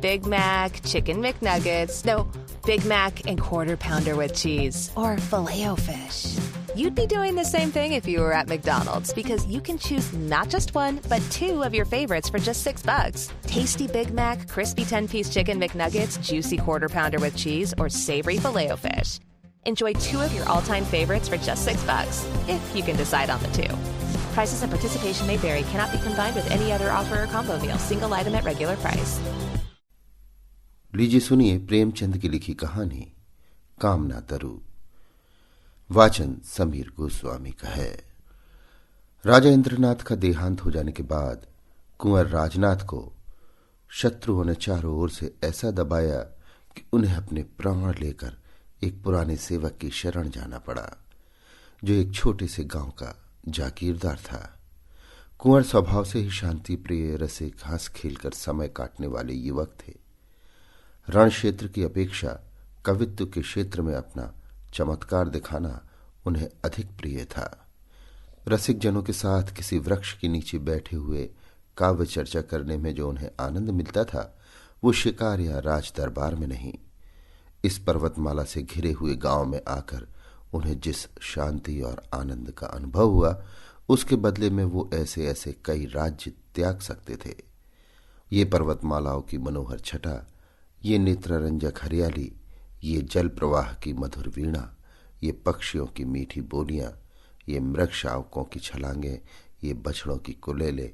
Big Mac, Chicken McNuggets, no, Big Mac and Quarter Pounder with cheese, or Filet-O-Fish. You'd be doing the same thing if you were at McDonald's, because you can choose not just one, but 2 of your favorites for just $6. Tasty Big Mac, crispy 10-piece Chicken McNuggets, juicy Quarter Pounder with cheese, or savory Filet-O-Fish. Enjoy 2 of your all-time favorites for just $6, if you can decide on the 2. Prices and participation may vary. Cannot be combined with any other offer or combo meal. Single item at regular price. लीजिए सुनिए प्रेमचंद की लिखी कहानी कामना तरु। वाचन समीर गोस्वामी का है। राजा इंद्रनाथ का देहांत हो जाने के बाद कुंवर राजनाथ को शत्रुओं ने चारों ओर से ऐसा दबाया कि उन्हें अपने प्राण लेकर एक पुराने सेवक की शरण जाना पड़ा, जो एक छोटे से गांव का जागीरदार था। कुंवर स्वभाव से ही शांति प्रिय, रसिक, हंस खेलकर समय काटने वाले युवक थे। रण क्षेत्र की अपेक्षा कवित्व के क्षेत्र में अपना चमत्कार दिखाना उन्हें अधिक प्रिय था। रसिक जनों के साथ किसी वृक्ष के नीचे बैठे हुए काव्य चर्चा करने में जो उन्हें आनंद मिलता था, वो शिकार या राज दरबार में नहीं। इस पर्वतमाला से घिरे हुए गांव में आकर उन्हें जिस शांति और आनंद का अनुभव हुआ, उसके बदले में वो ऐसे ऐसे कई राज्य त्याग सकते थे। ये पर्वतमालाओं की मनोहर छटा, ये नेत्ररंजक हरियाली, ये जल प्रवाह की मधुर वीणा, ये पक्षियों की मीठी बोलियां, ये मृग शावकों की छलांगे, ये बछड़ों की कुलेले,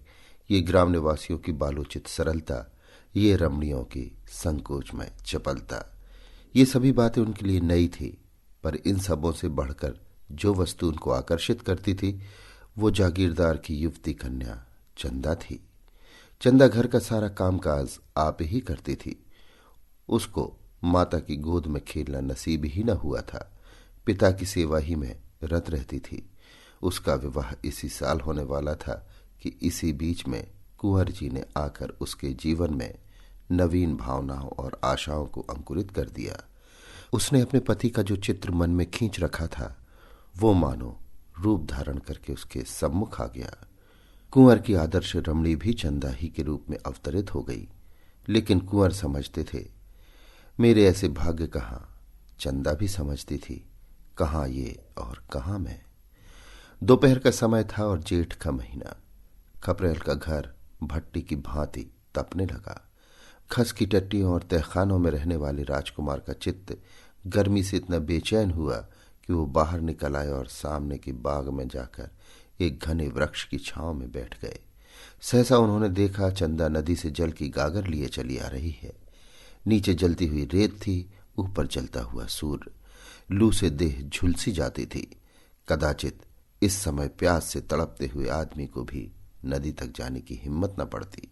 ये ग्राम निवासियों की बालोचित सरलता, ये रमणियों की संकोचमय चपलता, ये सभी बातें उनके लिए नई थी। पर इन सबों से बढ़कर जो वस्तु उनको आकर्षित करती थी, वो जागीरदार की युवती कन्या चंदा थी। चंदा घर का सारा कामकाज आप ही करती थी। उसको माता की गोद में खेलना नसीब ही न हुआ था। पिता की सेवा ही में रत रहती थी। उसका विवाह इसी साल होने वाला था कि इसी बीच में कुंवर जी ने आकर उसके जीवन में नवीन भावनाओं और आशाओं को अंकुरित कर दिया। उसने अपने पति का जो चित्र मन में खींच रखा था, वो मानो रूप धारण करके उसके सम्मुख आ गया। कुंवर की आदर्श रमणी भी चंदा ही के रूप में अवतरित हो गई। लेकिन कुंवर समझते थे, मेरे ऐसे भाग्य कहाँ। चंदा भी समझती थी, कहाँ ये और कहाँ मैं। दोपहर का समय था और जेठ का महीना। खपरेल का घर भट्टी की भांति तपने लगा। खस की टट्टियों और तहखानों में रहने वाले राजकुमार का चित्त गर्मी से इतना बेचैन हुआ कि वो बाहर निकल आए और सामने की बाग में जाकर एक घने वृक्ष की छांव में बैठ गए। सहसा उन्होंने देखा चंदा नदी से जल की गागर लिए चली आ रही है। नीचे जलती हुई रेत थी, ऊपर जलता हुआ सूर्य। लू से देह झुलसी जाती थी। कदाचित इस समय प्यास से तड़पते हुए आदमी को भी नदी तक जाने की हिम्मत न पड़ती।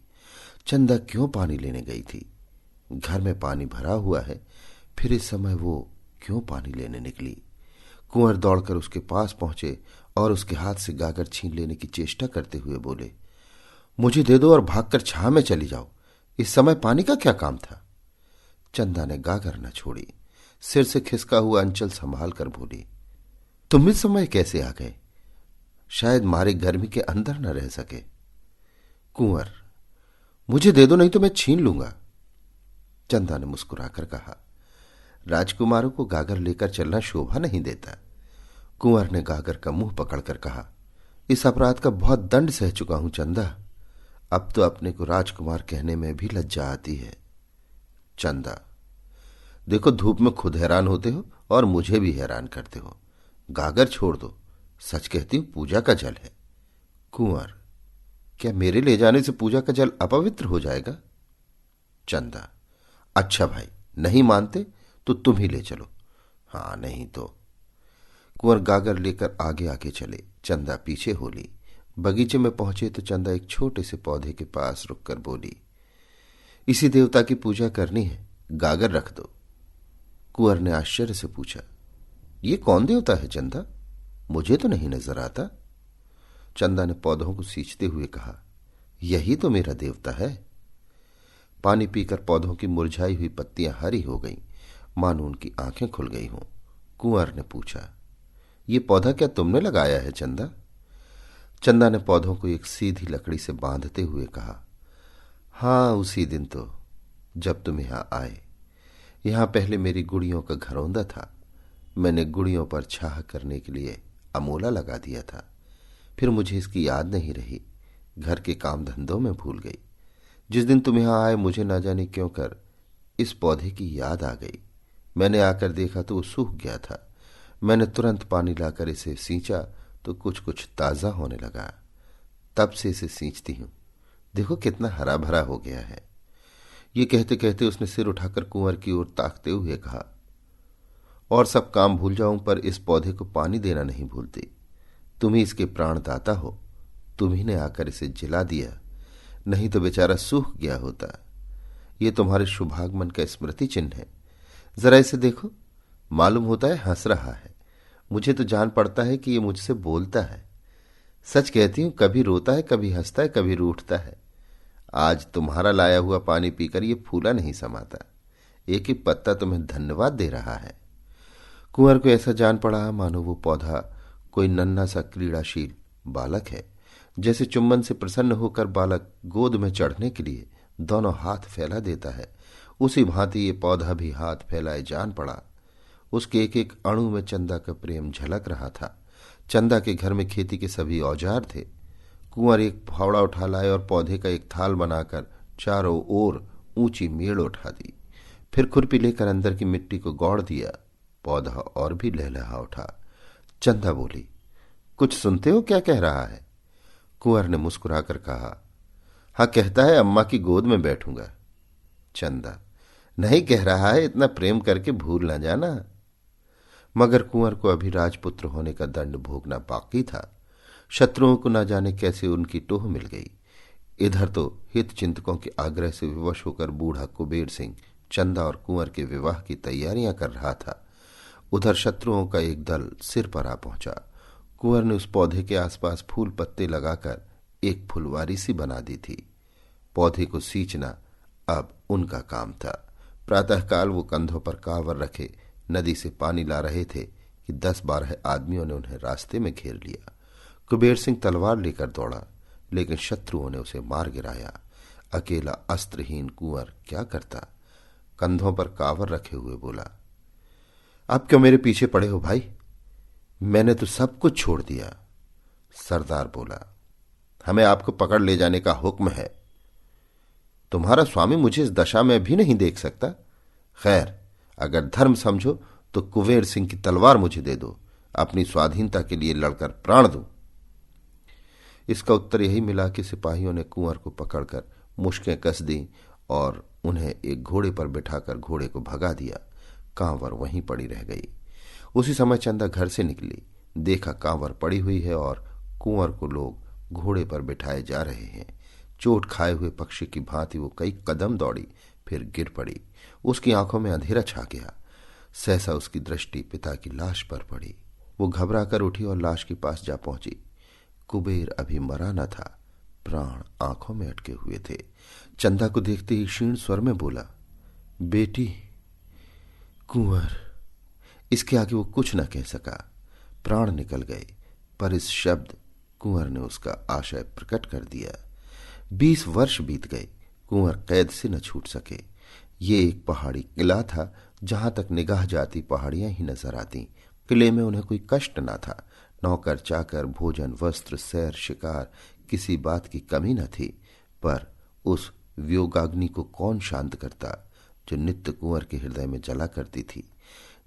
चंदा क्यों पानी लेने गई थी? घर में पानी भरा हुआ है, फिर इस समय वो क्यों पानी लेने निकली? कुंवर दौड़कर उसके पास पहुंचे और उसके हाथ से गागर छीन लेने की चेष्टा करते हुए बोले, मुझे दे दो और भागकर छां में चली जाओ। इस समय पानी का क्या काम था? चंदा ने गागर न छोड़ी। सिर से खिसका हुआ अंचल संभाल कर बोली, तुम इस समय कैसे आ गए? शायद मारे गर्मी के अंदर न रह सके। कुंवर, मुझे दे दो, नहीं तो मैं छीन लूंगा। चंदा ने मुस्कुराकर कहा, राजकुमारों को गागर लेकर चलना शोभा नहीं देता। कुंवर ने गागर का मुंह पकड़कर कहा, इस अपराध का बहुत दंड सह चुका हूं चंदा। अब तो अपने को राजकुमार कहने में भी लज्जा आती है। चंदा, देखो धूप में खुद हैरान होते हो और मुझे भी हैरान करते हो। गागर छोड़ दो, सच कहती हूं पूजा का जल है। कुंवर, क्या मेरे ले जाने से पूजा का जल अपवित्र हो जाएगा? चंदा, अच्छा भाई, नहीं मानते तो तुम ही ले चलो। हाँ, नहीं तो। कुंवर गागर लेकर आगे आगे चले। चंदा पीछे हो ली। बगीचे में पहुंचे तो चंदा एक छोटे से पौधे के पास रुककर बोली, इसी देवता की पूजा करनी है, गागर रख दो। कुंवर ने आश्चर्य से पूछा, ये कौन देवता है चंदा? मुझे तो नहीं नजर आता। चंदा ने पौधों को सींचते हुए कहा, यही तो मेरा देवता है। पानी पीकर पौधों की मुरझाई हुई पत्तियां हरी हो गईं, मानो उनकी आंखें खुल गई हों। कुंवर ने पूछा, ये पौधा क्या तुमने लगाया है चंदा? चंदा ने पौधों को एक सीधी लकड़ी से बांधते हुए कहा, हाँ, उसी दिन तो। जब तुम यहां आए। यहां पहले मेरी गुड़ियों का घरौंदा था। मैंने गुड़ियों पर छाह करने के लिए अमोला लगा दिया था। फिर मुझे इसकी याद नहीं रही, घर के काम धंधों में भूल गई। जिस दिन तुम यहां आए मुझे न जाने क्यों कर इस पौधे की याद आ गई। मैंने आकर देखा तो वो सूख गया था। मैंने तुरंत पानी लाकर इसे सींचा तो कुछ कुछ ताजा होने लगा। तब से इसे सींचती हूं। देखो कितना हरा भरा हो गया है। ये कहते कहते उसने सिर उठाकर कुंवर की ओर ताकते हुए कहा, और सब काम भूल जाऊं पर इस पौधे को पानी देना नहीं भूलती। तुम ही इसके प्राणदाता हो। तुम ही ने आकर इसे जिला दिया, नहीं तो बेचारा सूख गया होता। ये तुम्हारे शुभागमन का स्मृति चिन्ह है। जरा इसे देखो, मालूम होता है हंस रहा है। मुझे तो जान पड़ता है कि ये मुझसे बोलता है। सच कहती हूं, कभी रोता है, कभी हंसता है, कभी रूठता है। आज तुम्हारा लाया हुआ पानी पीकर ये फूला नहीं समाता। एक ही पत्ता तुम्हें धन्यवाद दे रहा है। कुंवर को ऐसा जान पड़ा मानो वो पौधा कोई नन्हा सा क्रीड़ाशील बालक है। जैसे चुम्बन से प्रसन्न होकर बालक गोद में चढ़ने के लिए दोनों हाथ फैला देता है, उसी भांति ये पौधा भी हाथ फैलाए जान पड़ा। उसके एक एक अणु में चंदा का प्रेम झलक रहा था। चंदा के घर में खेती के सभी औजार थे। कुंवर एक फावड़ा उठा लाए और पौधे का एक थाल बनाकर चारों ओर ऊंची मेड़ उठा दी। फिर खुरपी लेकर अंदर की मिट्टी को गौड़ दिया। पौधा और भी लहलहा उठा। चंदा बोली, कुछ सुनते हो क्या कह रहा है? कुंवर ने मुस्कुराकर कहा, हाँ, कहता है अम्मा की गोद में बैठूंगा। चंदा, नहीं कह रहा है इतना प्रेम करके भूल न जाना। मगर कुंवर को अभी राजपुत्र होने का दंड भोगना बाकी था। शत्रुओं को न जाने कैसे उनकी टोह मिल गई। इधर तो हित चिंतकों के आग्रह से विवश होकर बूढ़ा कुबेर सिंह चंदा और कुंवर के विवाह की तैयारियां कर रहा था। उधर शत्रुओं का एक दल सिर पर आ पहुंचा। कुंवर ने उस पौधे के आसपास फूल पत्ते लगाकर एक फुलवारी सी बना दी थी। पौधे को सींचना अब उनका काम था। प्रातःकाल वो कंधों पर कांवर रखे नदी से पानी ला रहे थे कि 10-12 आदमियों ने उन्हें रास्ते में घेर लिया। कुबेर सिंह तलवार लेकर दौड़ा, लेकिन शत्रुओं ने उसे मार गिराया। अकेला अस्त्रहीन कुंवर क्या करता? कंधों पर कांवर रखे हुए बोला, अब क्यों मेरे पीछे पड़े हो भाई? मैंने तो सब कुछ छोड़ दिया। सरदार बोला, हमें आपको पकड़ ले जाने का हुक्म है। तुम्हारा स्वामी मुझे इस दशा में भी नहीं देख सकता। खैर, अगर धर्म समझो तो कुबेर सिंह की तलवार मुझे दे दो, अपनी स्वाधीनता के लिए लड़कर प्राण दूं। इसका उत्तर यही मिला कि सिपाहियों ने कुंवर को पकड़कर मुश्कें कस दी और उन्हें एक घोड़े पर बिठाकर घोड़े को भगा दिया। कांवर वहीं पड़ी रह गई। उसी समय चंदा घर से निकली। देखा कांवर पड़ी हुई है और कुंवर को लोग घोड़े पर बिठाए जा रहे हैं। चोट खाए हुए पक्षी की भांति वो कई कदम दौड़ी, फिर गिर पड़ी। उसकी आंखों में अंधेरा छा गया। सहसा उसकी दृष्टि पिता की लाश पर पड़ी। वो घबरा कर उठी और लाश के पास जा पहुंची। कुबेर अभी मरा न था, प्राण आंखों में अटके हुए थे। चंदा को देखते ही क्षीण स्वर में बोला, बेटी। कुंवर। इसके आगे वो कुछ न कह सका। प्राण निकल गए, पर इस शब्द कुंवर ने उसका आशय प्रकट कर दिया। 20 वर्ष बीत गए, कुंवर कैद से न छूट सके। ये एक पहाड़ी किला था। जहां तक निगाह जाती पहाड़ियां ही नजर आती। किले में उन्हें कोई कष्ट न था। नौकर चाकर, भोजन, वस्त्र, सैर, शिकार, किसी बात की कमी न थी। पर उस वियोगाग्नि को कौन शांत करता जो नित्य कुंवर के हृदय में जला करती थी।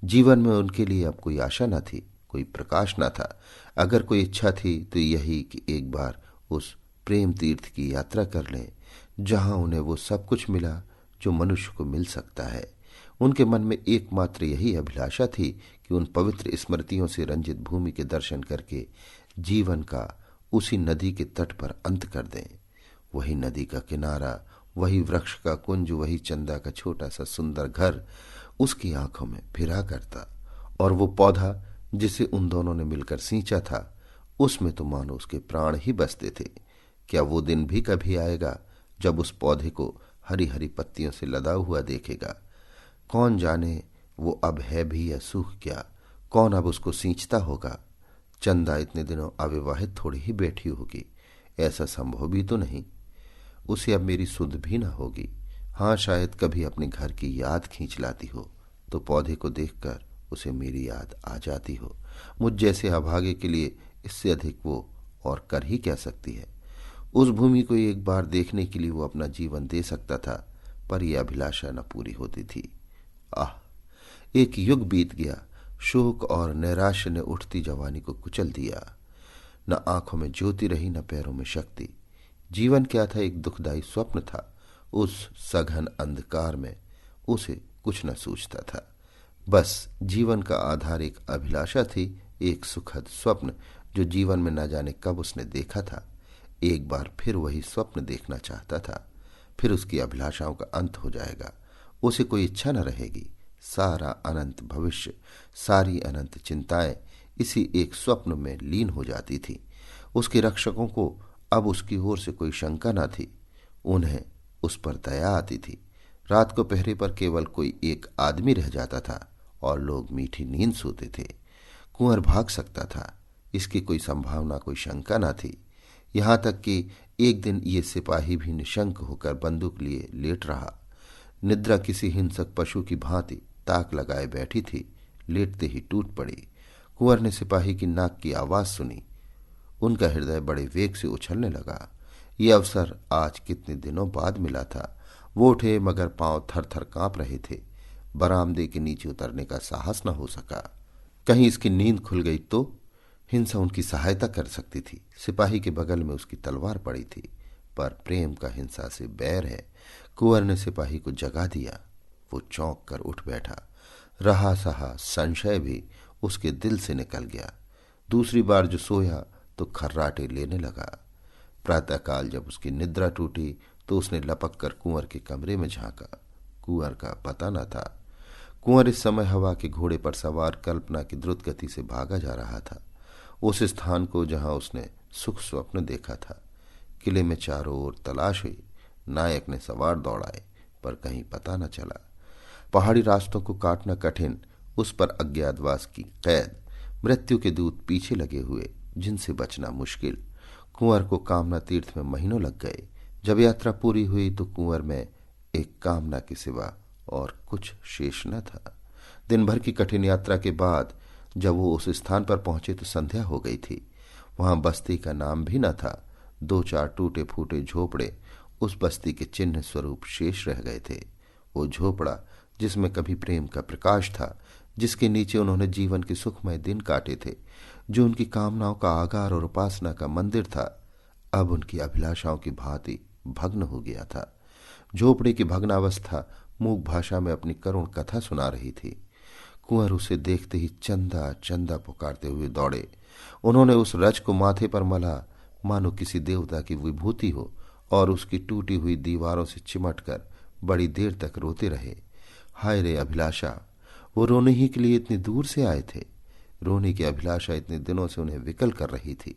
जीवन में उनके लिए अब कोई आशा न थी, कोई प्रकाश न था। अगर कोई इच्छा थी तो यही कि एक बार उस प्रेम तीर्थ की यात्रा कर लें, जहां उन्हें वो सब कुछ मिला जो मनुष्य को मिल सकता है। उनके मन में एकमात्र यही अभिलाषा थी कि उन पवित्र स्मृतियों से रंजित भूमि के दर्शन करके जीवन का उसी नदी के तट पर अंत कर दें। वही नदी का किनारा, वही वृक्ष का कुंज, वही चंदा का छोटा सा सुंदर घर उसकी आंखों में फिरा करता। और वो पौधा जिसे उन दोनों ने मिलकर सींचा था, उसमें तो मानो उसके प्राण ही बसते थे। क्या वो दिन भी कभी आएगा जब उस पौधे को हरी हरी पत्तियों से लदा हुआ देखेगा? कौन जाने वो अब है भी या सूख गया? कौन अब उसको सींचता होगा? चंदा इतने दिनों अविवाहित थोड़ी ही बैठी होगी, ऐसा संभव भी तो नहीं। उसे अब मेरी सुध भी न होगी। हाँ, शायद कभी अपने घर की याद खींच लाती हो तो पौधे को देखकर उसे मेरी याद आ जाती हो। मुझ जैसे अभागे के लिए इससे अधिक वो और कर ही क्या सकती है। उस भूमि को एक बार देखने के लिए वो अपना जीवन दे सकता था, पर यह अभिलाषा न पूरी होती थी। आह, एक युग बीत गया। शोक और नैराश्य ने उठती जवानी को कुचल दिया। न आंखों में ज्योति रही, न पैरों में शक्ति। जीवन क्या था? एक दुखदाई स्वप्न था। उस सघन अंधकार में उसे कुछ न सूझता था। बस जीवन का आधार एक अभिलाषा थी, एक सुखद स्वप्न जो जीवन में न जाने कब उसने देखा था। एक बार फिर वही स्वप्न देखना चाहता था। फिर उसकी अभिलाषाओं का अंत हो जाएगा। उसे कोई इच्छा न रहेगी। सारा अनंत भविष्य, सारी अनंत चिंताएं इसी एक स्वप्न में लीन हो जाती थी। उसके रक्षकों को अब उसकी ओर से कोई शंका न थी। उन्हें उस पर दया आती थी। रात को पहरे पर केवल कोई एक आदमी रह जाता था और लोग मीठी नींद सोते थे। कुंवर भाग सकता था, इसकी कोई संभावना, कोई शंका न थी। यहां तक कि एक दिन ये सिपाही भी निशंक होकर बंदूक लिए लेट रहा। निद्रा किसी हिंसक पशु की भांति ताक लगाए बैठी थी। लेटते ही टूट पड़ी। कुंवर ने सिपाही की नाक की आवाज सुनी। उनका हृदय बड़े वेग से उछलने लगा। ये अवसर आज कितने दिनों बाद मिला था। वो उठे, मगर पांव थर थर कांप रहे थे। बरामदे के नीचे उतरने का साहस न हो सका। कहीं इसकी नींद खुल गई तो हिंसा उनकी सहायता कर सकती थी। सिपाही के बगल में उसकी तलवार पड़ी थी, पर प्रेम का हिंसा से बैर है। कुंवर ने सिपाही को जगा दिया। वो चौंक कर उठ बैठा। रहा सहा संशय भी उसके दिल से निकल गया। दूसरी बार जो सोया तो खर्राटे लेने लगा। प्रातःकाल जब उसकी निद्रा टूटी तो उसने लपक कर कुंवर के कमरे में झांका। कुंवर का पता न था। कुंवर इस समय हवा के घोड़े पर सवार कल्पना की द्रुत गति से भागा जा रहा था, उस स्थान को जहां उसने सुख स्वप्न देखा था। किले में चारों ओर तलाश हुई। नायक ने सवार दौड़ाए, पर कहीं पता न चला। पहाड़ी रास्तों को काटना कठिन, उस पर अज्ञातवास की कैद, मृत्यु के दूत पीछे लगे हुए, जिनसे बचना मुश्किल। कुंवर को कामना तीर्थ में महीनों लग गए। जब यात्रा पूरी हुई तो कुंवर में एक कामना के सिवा और कुछ शेष न था। दिन भर की कठिन यात्रा के बाद जब वो उस स्थान पर पहुंचे तो संध्या हो गई थी। वहां बस्ती का नाम भी न था। 2-4 टूटे फूटे झोपड़े उस बस्ती के चिन्ह स्वरूप शेष रह गए थे। वो झोपड़ा जिसमें कभी प्रेम का प्रकाश था, जिसके नीचे उन्होंने जीवन के सुखमय दिन काटे थे, जो उनकी कामनाओं का आगार और उपासना का मंदिर था, अब उनकी अभिलाषाओं की भांति भग्न हो गया था। झोपड़े की भग्नावस्था मूक भाषा में अपनी करुण कथा सुना रही थी। कुंवर उसे देखते ही चंदा चंदा पुकारते हुए दौड़े। उन्होंने उस रज को माथे पर मला, मानो किसी देवता की विभूति हो, और उसकी टूटी हुई दीवारों से चिमटकर बड़ी देर तक रोते रहे। हाय रे अभिलाषा! वो रोने ही के लिए इतनी दूर से आए थे। रोने की अभिलाषा इतने दिनों से उन्हें विकल कर रही थी,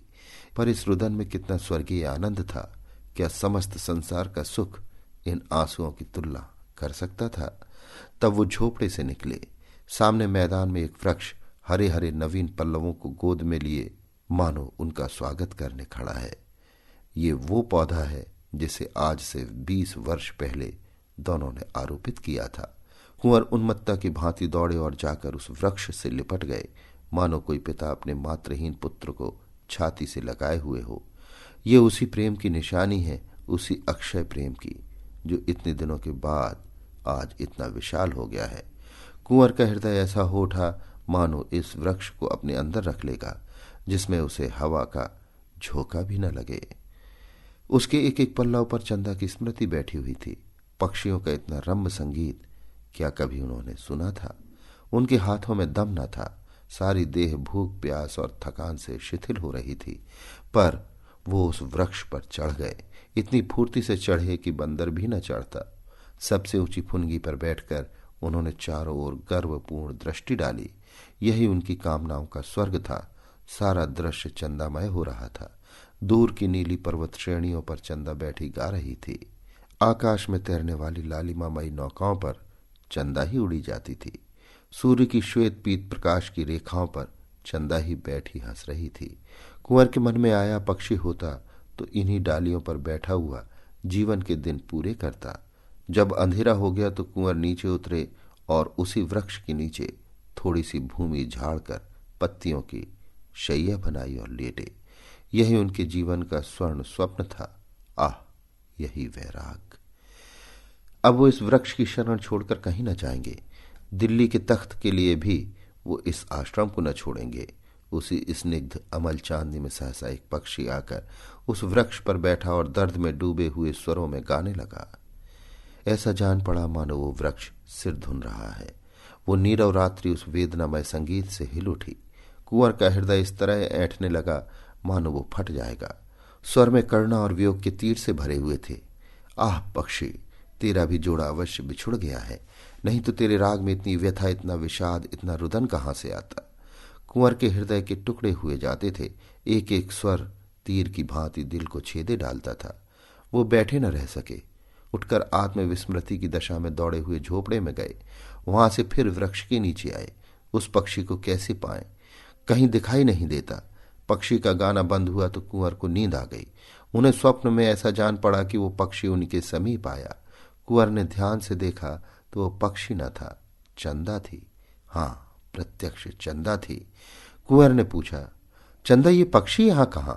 पर इस रुदन में कितना स्वर्गीय आनंद था। क्या समस्त संसार का सुख इन आंसुओं की तुलना कर सकता था? तब वो झोपड़े से निकले। सामने मैदान में एक वृक्ष हरे हरे नवीन पल्लवों को गोद में लिए मानो उनका स्वागत करने खड़ा है। ये वो पौधा है जिसे आज से 20 वर्ष पहले दोनों ने आरोपित किया था। कुंवर उन्मत्ता की भांति दौड़े और जाकर उस वृक्ष से लिपट गए, मानो कोई पिता अपने मातृहीन पुत्र को छाती से लगाए हुए हो। ये उसी प्रेम की निशानी है, उसी अक्षय प्रेम की, जो इतने दिनों के बाद आज इतना विशाल हो गया है। कुंवर का हृदय ऐसा हो उठा मानो इस वृक्ष को अपने अंदर रख लेगा, जिसमें उसे हवा का झोंका भी न लगे। उसके एक एक पल्लव पर चंदा की स्मृति बैठी हुई थी। पक्षियों का इतना रम्य संगीत क्या कभी उन्होंने सुना था? उनके हाथों में दम न था। सारी देह भूख प्यास और थकान से शिथिल हो रही थी, पर वो उस वृक्ष पर चढ़ गए। इतनी फुर्ती से चढ़े कि बंदर भी न चढ़ता। सबसे ऊंची फुनगी पर बैठकर उन्होंने चारों ओर गर्वपूर्ण दृष्टि डाली। यही उनकी कामनाओं का स्वर्ग था। सारा दृश्य चंदामय हो रहा था। दूर की नीली पर्वत श्रेणियों पर चंदा बैठी गा रही थी। आकाश में तैरने वाली लालिमामयी नौकाओं पर चंदा ही उड़ी जाती थी। सूर्य की श्वेत पीत प्रकाश की रेखाओं पर चंदा ही बैठी हंस रही थी। कुंवर के मन में आया, पक्षी होता तो इन्हीं डालियों पर बैठा हुआ जीवन के दिन पूरे करता। जब अंधेरा हो गया तो कुंवर नीचे उतरे और उसी वृक्ष के नीचे थोड़ी सी भूमि झाड़कर पत्तियों की शैया बनाई और लेटे। यही उनके जीवन का स्वर्ण स्वप्न था। आह, यही वैराग। अब वो इस वृक्ष की शरण छोड़कर कहीं न जाएंगे। दिल्ली के तख्त के लिए भी वो इस आश्रम को न छोड़ेंगे। उसी स्निग्ध अमल चांदनी में सहसा एक पक्षी आकर उस वृक्ष पर बैठा और दर्द में डूबे हुए स्वरों में गाने लगा। ऐसा जान पड़ा मानो वो वृक्ष सिर धुन रहा है। वो नीरव रात्रि उस वेदनामय संगीत से हिल उठी। कुंवर का हृदय इस तरह ऐंठने लगा मानो वो फट जाएगा। स्वर में करुणा और वियोग के तीर से भरे हुए थे। आह पक्षी, तेरा भी जोड़ा अवश्य बिछुड़ गया है, नहीं तो तेरे राग में इतनी व्यथा, इतना विषाद, इतना रुदन कहां से आता। कुंवर के हृदय के टुकड़े हुए जाते थे। एक एक स्वर तीर की भांति दिल को छेदे डालता था। वो बैठे न रह सके। उठकर आत्मविस्मृति की दशा में दौड़े हुए झोपड़े में गए। वहां से फिर वृक्ष के नीचे आए। उस पक्षी को कैसे पाएं? कहीं दिखाई नहीं देता। पक्षी का गाना बंद हुआ तो कुंवर को नींद आ गई। उन्हें स्वप्न में ऐसा जान पड़ा कि वो पक्षी उनके समीप आया। कुंवर ने ध्यान से देखा तो वो पक्षी न था, चंदा थी। हाँ, प्रत्यक्ष चंदा थी। कुंवर ने पूछा, चंदा, ये पक्षी यहां कहां?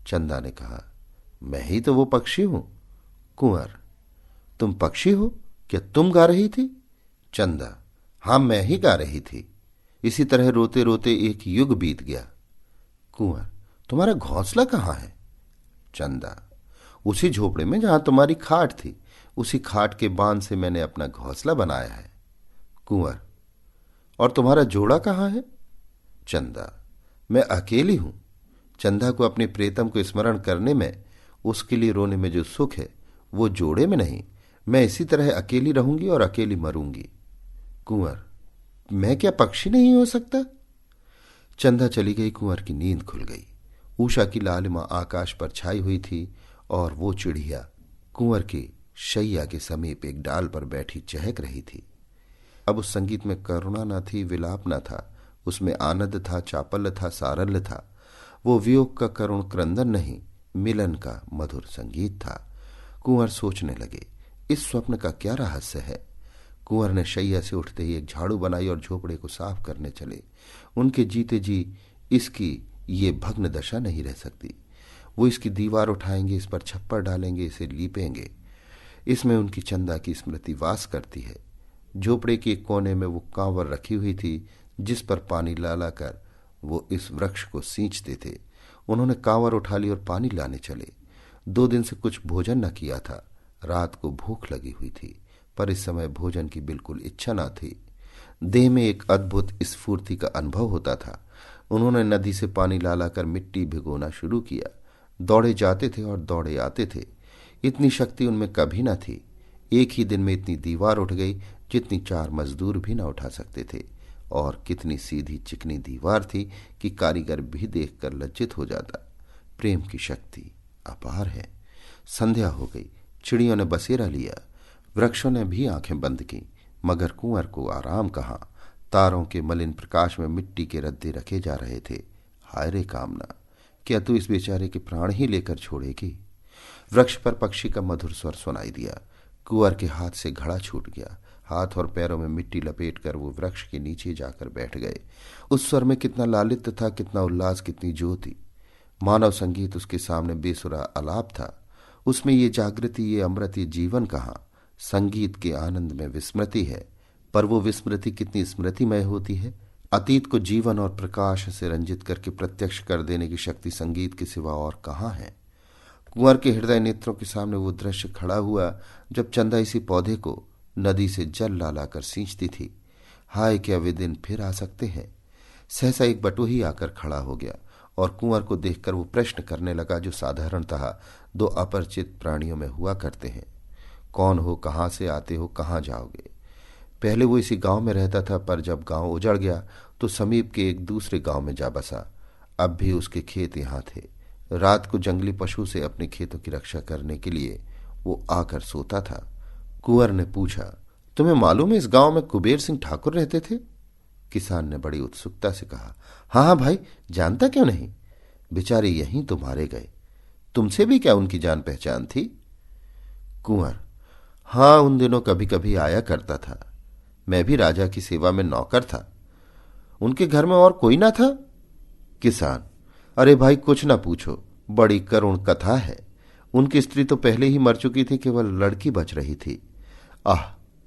चंदा ने कहा, मैं ही तो वो पक्षी हूं। कुंवर, तुम पक्षी हो? क्या तुम गा रही थी? चंदा, हां, मैं ही गा रही थी। इसी तरह रोते रोते एक युग बीत गया। कुंवर, तुम्हारा घोंसला कहां है? चंदा, उसी झोपड़े में जहां तुम्हारी खाट थी। उसी खाट के बांध से मैंने अपना घोंसला बनाया है। कुंवर, और तुम्हारा जोड़ा कहां है? चंदा, मैं अकेली हूं। चंदा को अपने प्रेतम को स्मरण करने में, उसके लिए रोने में जो सुख है वो जोड़े में नहीं। मैं इसी तरह अकेली रहूंगी और अकेली मरूंगी। कुंवर, मैं क्या पक्षी नहीं हो सकता? चंदा चली गई। कुंवर की नींद खुल गई। उषा की लालिमा आकाश पर छाई हुई थी और वो चिड़िया कुंवर की शैया के समीप एक डाल पर बैठी चहक रही थी। अब उस संगीत में करुणा न थी, विलाप न था। उसमें आनंद था, चापल्य था, सारल्य था। वो वियोग का करुण क्रंदन नहीं, मिलन का मधुर संगीत था। कुंवर सोचने लगे, इस स्वप्न का क्या रहस्य है। कुंवर ने शैया से उठते ही एक झाड़ू बनाई और झोपड़े को साफ करने चले। उनके जीते जी इसकी ये भग्न दशा नहीं रह सकती। वो इसकी दीवार उठाएंगे, इस पर छप्पर डालेंगे, इसे लीपेंगे। इसमें उनकी चंदा की स्मृति वास करती है। झोपड़े के एक कोने में वो कांवर रखी हुई थी जिस पर पानी ला लाकर वो इस वृक्ष को सींचते थे। उन्होंने कांवर उठा ली और पानी लाने चले। 2 दिन से कुछ भोजन न किया था। रात को भूख लगी हुई थी, पर इस समय भोजन की बिल्कुल इच्छा न थी। देह में एक अद्भुत स्फूर्ति का अनुभव होता था। उन्होंने नदी से पानी ला लाकर मिट्टी भिगोना शुरू किया। दौड़े जाते थे और दौड़े आते थे। इतनी शक्ति उनमें कभी न थी। एक ही दिन में इतनी दीवार उठ गई जितनी 4 मजदूर भी न उठा सकते थे। और कितनी सीधी चिकनी दीवार थी कि कारीगर भी देखकर लज्जित हो जाता। प्रेम की शक्ति अपार है। संध्या हो गई। चिड़ियों ने बसेरा लिया। वृक्षों ने भी आंखें बंद की, मगर कुंवर को आराम कहाँ। तारों के मलिन प्रकाश में मिट्टी के रद्दे रखे जा रहे थे। हाय रे कामना, क्या तू इस बेचारे के प्राण ही लेकर छोड़ेगी? वृक्ष पर पक्षी का मधुर स्वर सुनाई दिया। कुंवर के हाथ से घड़ा छूट गया। हाथ और पैरों में मिट्टी लपेटकर वो वृक्ष के नीचे जाकर बैठ गए। उस स्वर में कितना लालित्य था, कितना उल्लास, कितनी ज्योति। मानव संगीत उसके सामने बेसुरा आलाप था। उसमें ये जागृति, ये अमृत, ये जीवन कहाँ। संगीत के आनंद में विस्मृति है, पर वो विस्मृति कितनी स्मृतिमय होती है। अतीत को जीवन और प्रकाश से रंजित करके प्रत्यक्ष कर देने की शक्ति संगीत के सिवा और कहाँ है। कुंवर के हृदय नेत्रों के सामने वो दृश्य खड़ा हुआ जब चंदा इसी पौधे को नदी से जल ला लाकर सींचती थी। हाय, क्या वे दिन फिर आ सकते हैं। सहसा एक बटोही आकर खड़ा हो गया और कुंवर को देखकर वो प्रश्न करने लगा जो साधारणतः 2 अपरिचित प्राणियों में हुआ करते हैं। कौन हो, कहाँ से आते हो, कहाँ जाओगे? पहले वो इसी गांव में रहता था, पर जब गांव उजड़ गया तो समीप के एक दूसरे गांव में जा बसा। अब भी उसके खेत यहाँ थे। रात को जंगली पशु से अपने खेतों की रक्षा करने के लिए वो आकर सोता था। कुंवर ने पूछा, तुम्हें मालूम है इस गांव में कुबेर सिंह ठाकुर रहते थे? किसान ने बड़ी उत्सुकता से कहा, हाँ हाँ भाई, जानता क्यों नहीं। बेचारे यहीं तो मारे गए। तुमसे भी क्या उनकी जान पहचान थी? कुंवर, हाँ, उन दिनों कभी कभी आया करता था। मैं भी राजा की सेवा में नौकर था। उनके घर में और कोई ना था? किसान: अरे भाई, कुछ ना पूछो, बड़ी करुण कथा है। उनकी स्त्री तो पहले ही मर चुकी थी, केवल लड़की बच रही थी। आह,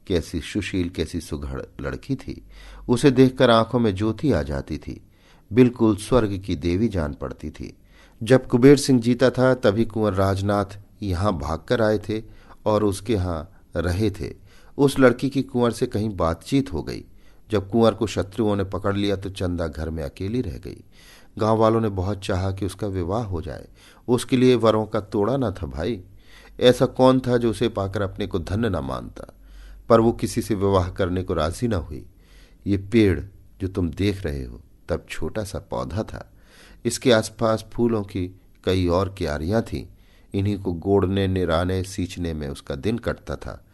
कैसी सुशील, कैसी सुघड़ लड़की थी। उसे देखकर आंखों में ज्योति आ जाती थी। बिल्कुल स्वर्ग की देवी जान पड़ती थी। जब कुबेर सिंह जीता था तभी कुंवर राजनाथ यहां भागकर आए थे और उसके यहां रहे थे। उस लड़की की कुंवर से कहीं बातचीत हो गई। जब कुंवर को शत्रुओं ने पकड़ लिया तो चंदा घर में अकेली रह गई। गांव वालों ने बहुत चाहा कि उसका विवाह हो जाए। उसके लिए वरों का तोड़ा न था भाई। ऐसा कौन था जो उसे पाकर अपने को धन्य न मानता। पर वो किसी से विवाह करने को राजी न हुई। ये पेड़ जो तुम देख रहे हो तब छोटा सा पौधा था। इसके आसपास फूलों की कई और क्यारियां थीं। इन्हीं को गोड़ने, निराने, सींचने में उसका दिन कटता था।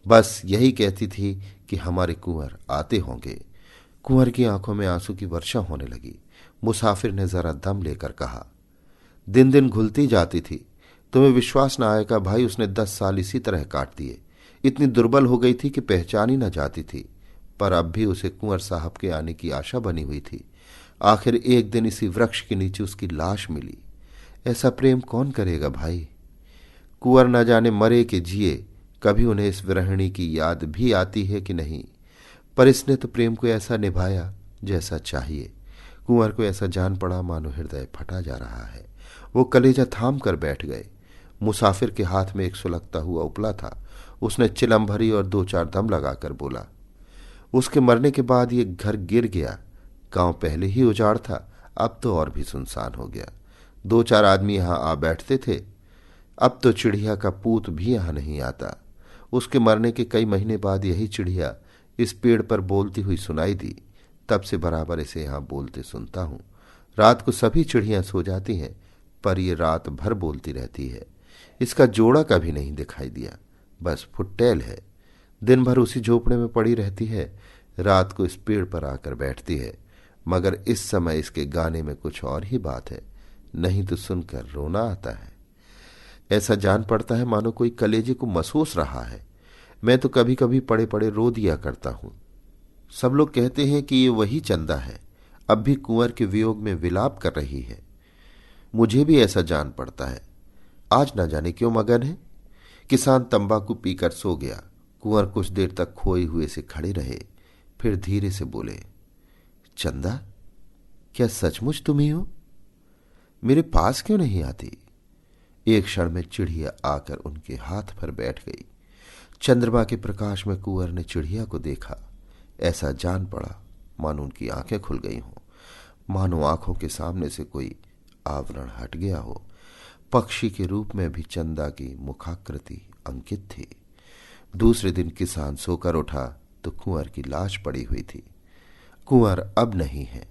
बस यही कहती थी कि हमारे कुंवर आते होंगे। कुंवर की आंखों में आंसू की वर्षा होने लगी। मुसाफिर ने जरा दम लेकर कहा, दिन दिन घुलती जाती थी। तुम्हें विश्वास न आएगा भाई, उसने 10 साल इसी तरह काट दिए। इतनी दुर्बल हो गई थी कि पहचान ही न जाती थी। पर अब भी उसे कुंवर साहब के आने की आशा बनी हुई थी। आखिर एक दिन इसी वृक्ष के नीचे उसकी लाश मिली। ऐसा प्रेम कौन करेगा भाई। कुंवर न जाने मरे कि जिए, कभी उन्हें इस विरहिणी की याद भी आती है कि नहीं। पर इसने तो प्रेम को ऐसा निभाया जैसा चाहिए। कुंवर को ऐसा जान पड़ा मानो हृदय फटा जा रहा है। वो कलेजा थाम कर बैठ गए। मुसाफिर के हाथ में एक सुलगता हुआ उपला था। उसने चिलम भरी और 2-4 दम लगाकर बोला, उसके मरने के बाद ये घर गिर गया। गांव पहले ही उजाड़ था, अब तो और भी सुनसान हो गया। 2-4 आदमी यहां आ बैठते थे। अब तो चिड़िया का पूत भी यहां नहीं आता। उसके मरने के कई महीने बाद यही चिड़िया इस पेड़ पर बोलती हुई सुनाई दी। तब से बराबर इसे यहां बोलते सुनता हूं। रात को सभी चिड़ियां सो जाती हैं, पर यह रात भर बोलती रहती है। इसका जोड़ा कभी नहीं दिखाई दिया, बस फुट्टेल है। दिन भर उसी झोपड़े में पड़ी रहती है, रात को इस पेड़ पर आकर बैठती है। मगर इस समय इसके गाने में कुछ और ही बात है, नहीं तो सुनकर रोना आता है। ऐसा जान पड़ता है मानो कोई कलेजे को महसूस रहा है। मैं तो कभी कभी पड़े पड़े रो दिया करता हूं। सब लोग कहते हैं कि ये वही चंदा है, अब भी कुंवर के वियोग में विलाप कर रही है। मुझे भी ऐसा जान पड़ता है। आज न जाने क्यों मगन है। किसान तंबाकू पीकर सो गया। कुंवर कुछ देर तक खोए हुए से खड़े रहे, फिर धीरे से बोले, चंदा, क्या सचमुच तुम ही हो? मेरे पास क्यों नहीं आती? एक क्षण में चिड़िया आकर उनके हाथ पर बैठ गई। चंद्रमा के प्रकाश में कुंवर ने चिड़िया को देखा। ऐसा जान पड़ा मानो उनकी आंखें खुल गई हों, मानो आंखों के सामने से कोई आवरण हट गया हो। पक्षी के रूप में भी चंदा की मुखाकृति अंकित थी। दूसरे दिन किसान सोकर उठा तो कुंवर की लाश पड़ी हुई थी। कुंवर अब नहीं है,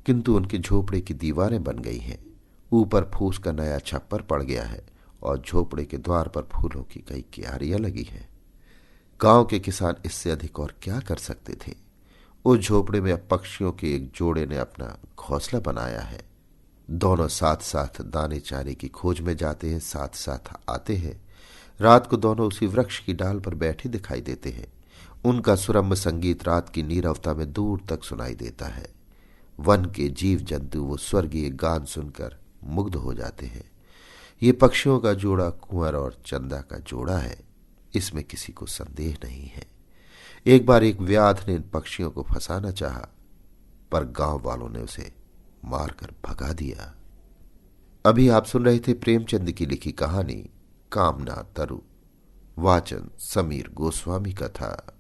किंतु उनके झोपड़े की दीवारें बन गई हैं। ऊपर फूस का नया छप्पर पड़ गया है और झोपड़े के द्वार पर फूलों की कई क्यारियां लगी हैं। गांव के किसान इससे अधिक और क्या कर सकते थे। उस झोपड़े में अब पक्षियों के एक जोड़े ने अपना घोंसला बनाया है। दोनों साथ साथ दाने चारे की खोज में जाते हैं, साथ साथ आते हैं। रात को दोनों उसी वृक्ष की डाल पर बैठे दिखाई देते हैं। उनका सुरम्य संगीत रात की नीरवता में दूर तक सुनाई देता है। वन के जीव जंतु वो स्वर्गीय गान सुनकर मुग्ध हो जाते हैं। ये पक्षियों का जोड़ा कुंवर और चंदा का जोड़ा है, इसमें किसी को संदेह नहीं है। एक बार एक व्याध ने इन पक्षियों को फंसाना चाहा, पर गांव वालों ने उसे मारकर भगा दिया। अभी आप सुन रहे थे प्रेमचंद की लिखी कहानी कामना तरु। वाचन समीर गोस्वामी का था।